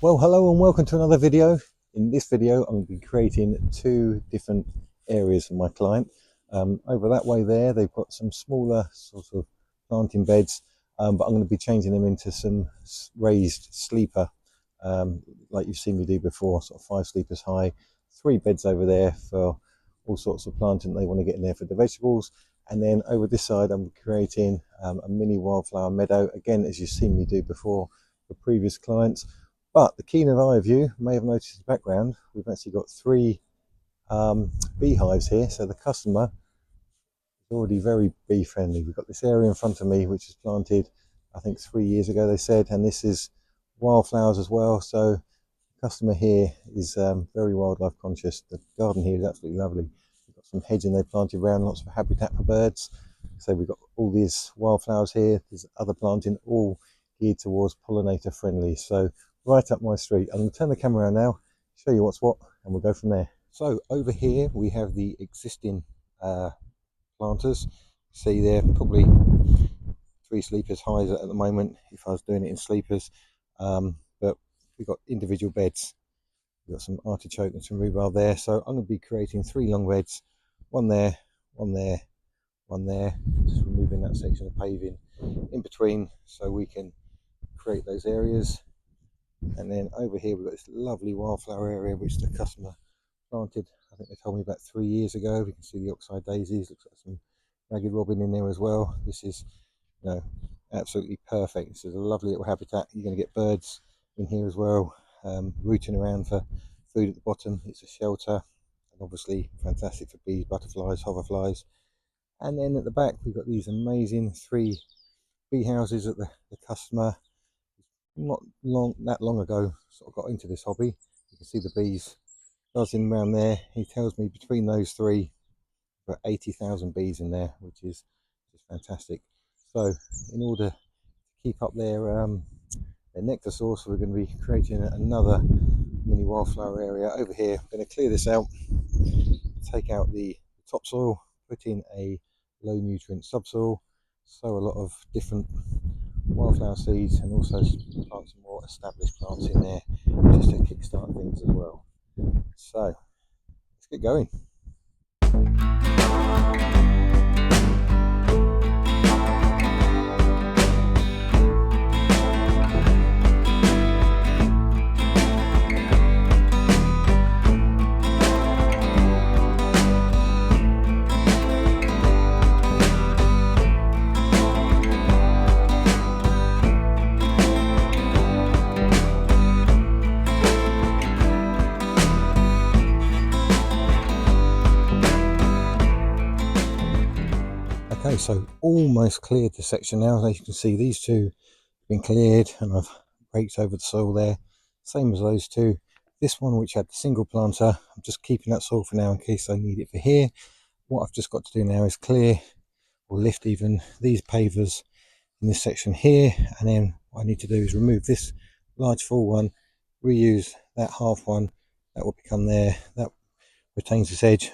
Well, hello and welcome to another video. In this video, I'm going to be creating two different areas for my client. Over that way there, they've got some smaller sort of planting beds, but I'm going to be changing them into some raised sleeper, like you've seen me do before, sort of 5 sleepers high, 3 beds over there for all sorts of planting they want to get in there for the vegetables. And then over this side, I'm creating a mini wildflower meadow, again, as you've seen me do before for previous clients. But the keen eye of you may have noticed in the background, we've actually got 3 beehives here. So the customer is already very bee friendly. We've got this area in front of me, which is planted, I think 3 years ago, they said, and this is wildflowers as well. So the customer here is very wildlife conscious. The garden here is absolutely lovely. We've got some hedging they planted around, lots of habitat for birds. So we've got all these wildflowers here. There's other planting, all geared towards pollinator friendly. So right up my street. I'm going to turn the camera around now, show you what's what, and we'll go from there. So over here we have the existing planters. See there, probably 3 sleepers high at the moment if I was doing it in sleepers, but we've got individual beds. We've got some artichoke and some rhubarb there, so I'm going to be creating 3 long beds, one there, one there, one there, just removing that section of paving in between so we can create those areas. And then over here we've got this lovely wildflower area which the customer planted, I think they told me about 3 years ago. We can see the oxeye daisies, looks like some ragged robin in there as well. This is, you know, absolutely perfect. This is a lovely little habitat. You're going to get birds in here as well, rooting around for food at the bottom. It's a shelter, and obviously fantastic for bees, butterflies, hoverflies. And then at the back we've got these amazing 3 bee houses that the customer not that long ago sort of got into this hobby. You can see the bees buzzing around there. He tells me between those 3 got 80,000 bees in there, which is just fantastic. So in order to keep up their nectar source, we're going to be creating another mini wildflower area over here. I'm going to clear this out, take out the topsoil, put in a low nutrient subsoil, sow a lot of different wildflower seeds, and also plant some more established plants in there just to kickstart things as well. So let's get going. Okay, so almost cleared the section now. As you can see, these 2 have been cleared, and I've raked over the soil there, same as those 2. This one, which had the single planter, I'm just keeping that soil for now in case I need it for here. What I've just got to do now is clear or lift even these pavers in this section here, and then what I need to do is remove this large full one, reuse that half one, that will become there, that retains this edge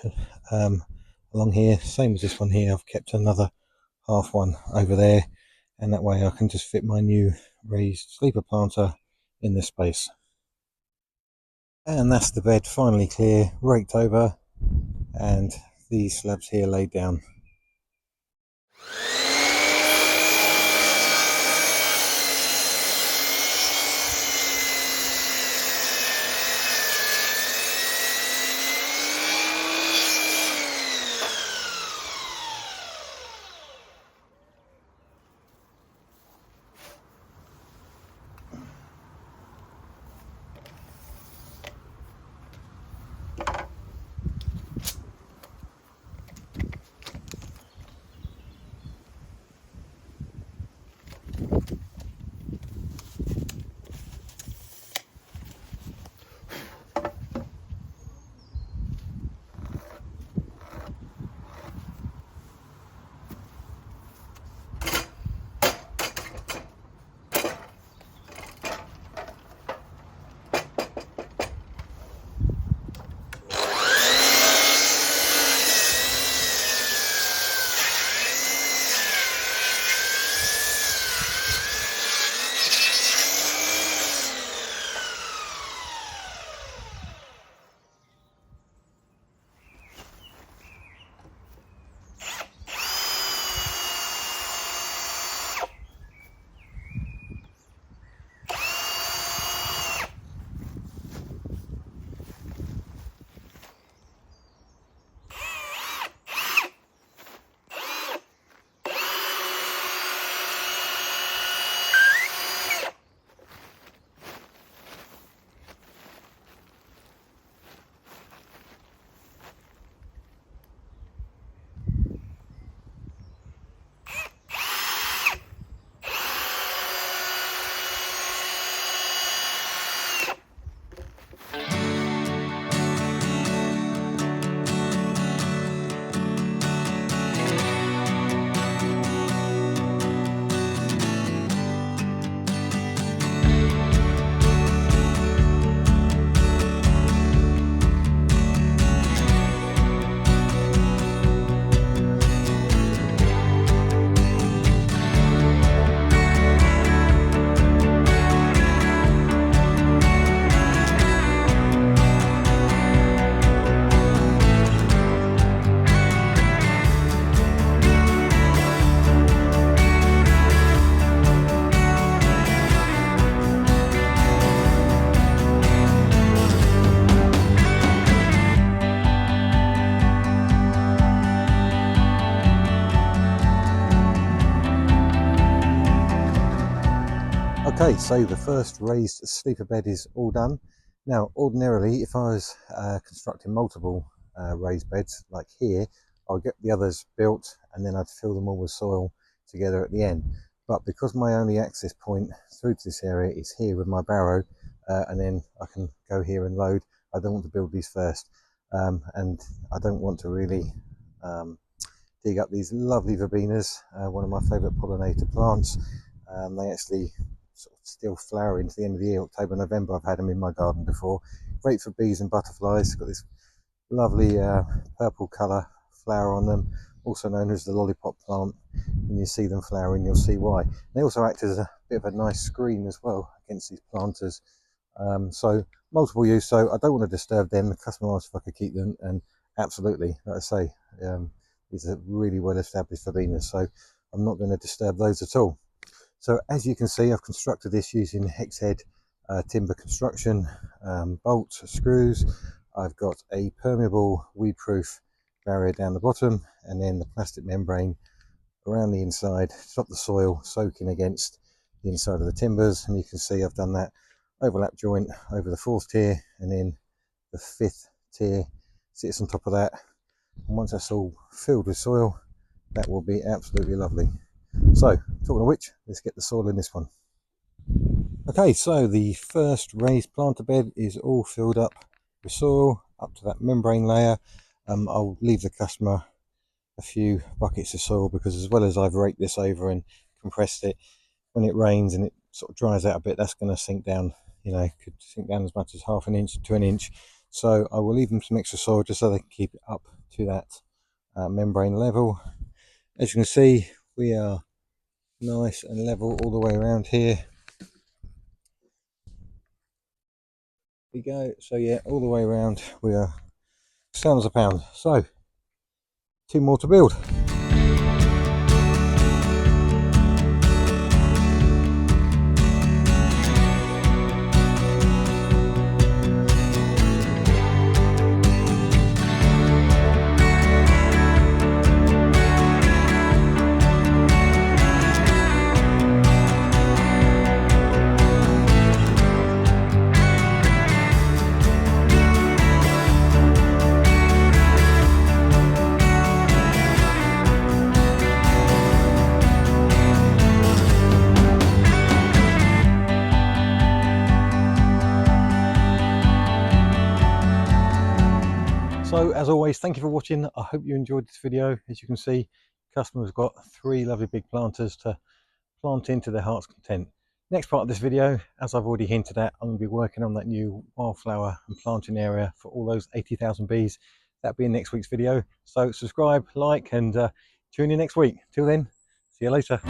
along here, same as this one here. I've kept another half one over there, and that way I can just fit my new raised sleeper planter in this space. And that's the bed finally clear, raked over, and these slabs here laid down. Okay, so the first raised sleeper bed is all done. Now, ordinarily, if I was constructing multiple raised beds like here, I'll get the others built and then I'd fill them all with soil together at the end. But because my only access point through to this area is here with my barrow, and then I can go here and load, I don't want to build these first. And I don't want to really dig up these lovely verbenas, one of my favourite pollinator plants. They actually sort of still flower into the end of the year, October, November. I've had them in my garden before. Great for bees and butterflies. Got this lovely purple colour flower on them, also known as the lollipop plant. When you see them flowering, you'll see why. They also act as a bit of a nice screen as well against these planters. So multiple use. So I don't want to disturb them. The customer asked if I could keep them, and absolutely, like I say, these are really well established verbenas, so I'm not going to disturb those at all. So as you can see, I've constructed this using hex head timber construction, bolts, screws. I've got a permeable weed-proof barrier down the bottom, and then the plastic membrane around the inside to stop the soil soaking against the inside of the timbers. And you can see I've done that overlap joint over the 4th tier, and then the 5th tier sits on top of that. And once that's all filled with soil, that will be absolutely lovely. So, talking of which, let's get the soil in this one. Okay, so the first raised planter bed is all filled up with soil up to that membrane layer. I'll leave the customer a few buckets of soil because, as well as I've raked this over and compressed it, when it rains and it sort of dries out a bit, that's going to sink down, you know, could sink down as much as ½ inch to 1 inch. So I will leave them some extra soil just so they can keep it up to that membrane level. As you can see, we are nice and level all the way around here. We go. So yeah, all the way around we are sound as a pound. So 2 more to build. So as always, thank you for watching. I hope you enjoyed this video. As you can see, customers got 3 lovely big planters to plant into their heart's content. Next part of this video, as I've already hinted at, I'm going to be working on that new wildflower and planting area for all those 80,000 bees. That'll be in next week's video. So subscribe, like, and tune in next week. Till then, see you later.